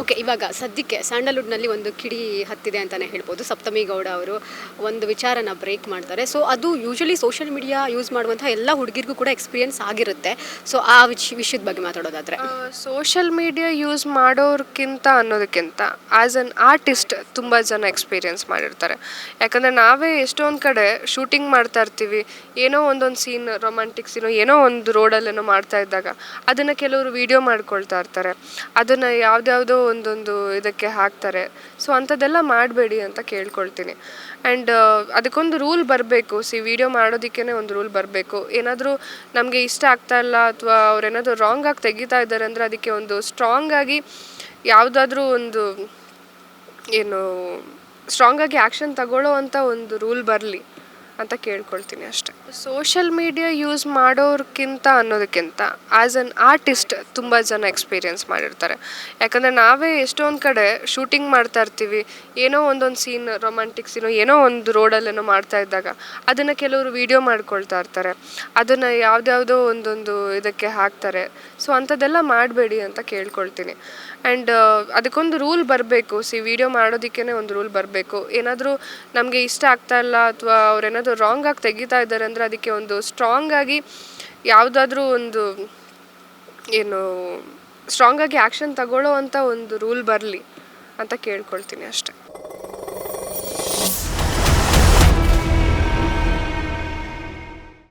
Okay. ಇವಾಗ ಸದ್ಯಕ್ಕೆ ಸ್ಯಾಂಡಲ್‌ವುಡ್‌ನಲ್ಲಿ ಒಂದು ಕಿಡಿ ಹತ್ತಿದೆ ಅಂತಲೇ ಹೇಳ್ಬೋದು. ಸಪ್ತಮಿ ಗೌಡ ಅವರು ಒಂದು ವಿಚಾರನ ಬ್ರೇಕ್ ಮಾಡ್ತಾರೆ. ಸೊ ಅದು ಯೂಶುವಲಿ ಸೋಷಿಯಲ್ ಮೀಡಿಯಾ ಯೂಸ್ ಮಾಡುವಂಥ ಎಲ್ಲ ಹುಡುಗಿರಿಗೂ ಕೂಡ ಎಕ್ಸ್‌ಪೀರಿಯನ್ಸ್ ಆಗಿರುತ್ತೆ. ಸೊ ಆ ವಿಷಯದ ಬಗ್ಗೆ ಮಾತಾಡೋದಾದ್ರೆ? ಸೋಷಲ್ ಮೀಡಿಯಾ ಯೂಸ್ ಮಾಡೋರ್ಕಿಂತ ಅನ್ನೋದಕ್ಕಿಂತ ಆ್ಯಸ್ ಅನ್ ಆರ್ಟಿಸ್ಟ್ ತುಂಬ ಜನ ಎಕ್ಸ್ಪೀರಿಯನ್ಸ್ ಮಾಡಿರ್ತಾರೆ. ಯಾಕಂದರೆ ನಾವೇ ಎಷ್ಟೊಂದು ಕಡೆ ಶೂಟಿಂಗ್ ಮಾಡ್ತಾ ಇರ್ತೀವಿ, ಏನೋ ಒಂದೊಂದು ಸೀನ್ ರೊಮ್ಯಾಂಟಿಕ್ ಸೀನು ಏನೋ ಒಂದು ರೋಡಲ್ಲೇನೋ ಮಾಡ್ತಾ ಇದ್ದಾಗ ಅದನ್ನು ಕೆಲವರು ವೀಡಿಯೋ ಮಾಡ್ಕೊಳ್ತಾ ಇರ್ತಾರೆ, ಅದನ್ನು ಯಾವುದ್ಯಾವುದೋ ಒಂದೊಂದು ಇದಕ್ಕೆ ಹಾಕ್ತಾರೆ. ಸೊ ಅಂಥದ್ದೆಲ್ಲ ಮಾಡಬೇಡಿ ಅಂತ ಕೇಳ್ಕೊಳ್ತೀನಿ. ಆ್ಯಂಡ್ ಅದಕ್ಕೊಂದು ರೂಲ್ ಬರಬೇಕು. ವಿಡಿಯೋ ಮಾಡೋದಕ್ಕೇ ಒಂದು ರೂಲ್ ಬರಬೇಕು. ಏನಾದರೂ ನಮಗೆ ಇಷ್ಟ ಆಗ್ತಾ ಇಲ್ಲ ಅಥವಾ ಅವ್ರೇನಾದರೂ ರಾಂಗಾಗಿ ತೆಗಿತಾ ಇದ್ದಾರೆ ಅಂದರೆ ಅದಕ್ಕೆ ಒಂದು ಸ್ಟ್ರಾಂಗಾಗಿ ಯಾವುದಾದ್ರೂ ಒಂದು ಏನು ಸ್ಟ್ರಾಂಗಾಗಿ ಆ್ಯಕ್ಷನ್ ತಗೊಳ್ಳೋ ಅಂಥ ಒಂದು ರೂಲ್ ಬರಲಿ ಅಂತ ಕೇಳ್ಕೊಳ್ತೀನಿ ಅಷ್ಟೆ. ಸೋಷಲ್ ಮೀಡಿಯಾ ಯೂಸ್ ಮಾಡೋರ್ಕಿಂತ ಅನ್ನೋದಕ್ಕಿಂತ ಆ್ಯಸ್ ಅನ್ ಆರ್ಟಿಸ್ಟ್ ತುಂಬ ಜನ ಎಕ್ಸ್ಪೀರಿಯನ್ಸ್ ಮಾಡಿರ್ತಾರೆ. ಯಾಕಂದರೆ ನಾವೇ ಎಷ್ಟೊಂದು ಕಡೆ ಶೂಟಿಂಗ್ ಮಾಡ್ತಾ ಇರ್ತೀವಿ, ಏನೋ ಒಂದೊಂದು ಸೀನ್ ರೊಮ್ಯಾಂಟಿಕ್ ಸೀನು ಏನೋ ಒಂದು ರೋಡಲ್ಲೇನೋ ಮಾಡ್ತಾ ಇದ್ದಾಗ ಅದನ್ನು ಕೆಲವರು ವೀಡಿಯೋ ಮಾಡ್ಕೊಳ್ತಾ ಇರ್ತಾರೆ, ಅದನ್ನು ಯಾವುದ್ಯಾವುದೋ ಒಂದೊಂದು ಇದಕ್ಕೆ ಹಾಕ್ತಾರೆ. ಸೊ ಅಂಥದ್ದೆಲ್ಲ ಮಾಡಬೇಡಿ ಅಂತ ಕೇಳ್ಕೊಳ್ತೀನಿ. ಆ್ಯಂಡ್ ಅದಕ್ಕೊಂದು ರೂಲ್ ಬರಬೇಕು. ವಿಡಿಯೋ ಮಾಡೋದಕ್ಕೇ ಒಂದು ರೂಲ್ ಬರಬೇಕು. ಏನಾದರೂ ನಮಗೆ ಇಷ್ಟ ಆಗ್ತಾ ಇಲ್ಲ ಅಥವಾ ಅವ್ರೇನಾದರೂ ರಾಂಗಾಗಿ ತೆಗಿತಾ ಇದ್ದಾರೆ ಅಂದರೆ ಅದಕ್ಕೆ ಒಂದು ಸ್ಟ್ರಾಂಗಾಗಿ ಯಾವುದಾದ್ರೂ ಒಂದು ಏನು ಸ್ಟ್ರಾಂಗಾಗಿ ಆ್ಯಕ್ಷನ್ ತಗೊಳ್ಳೋ ಅಂಥ ಒಂದು ರೂಲ್ ಬರಲಿ ಅಂತ ಕೇಳ್ಕೊಳ್ತೀನಿ ಅಷ್ಟೆ.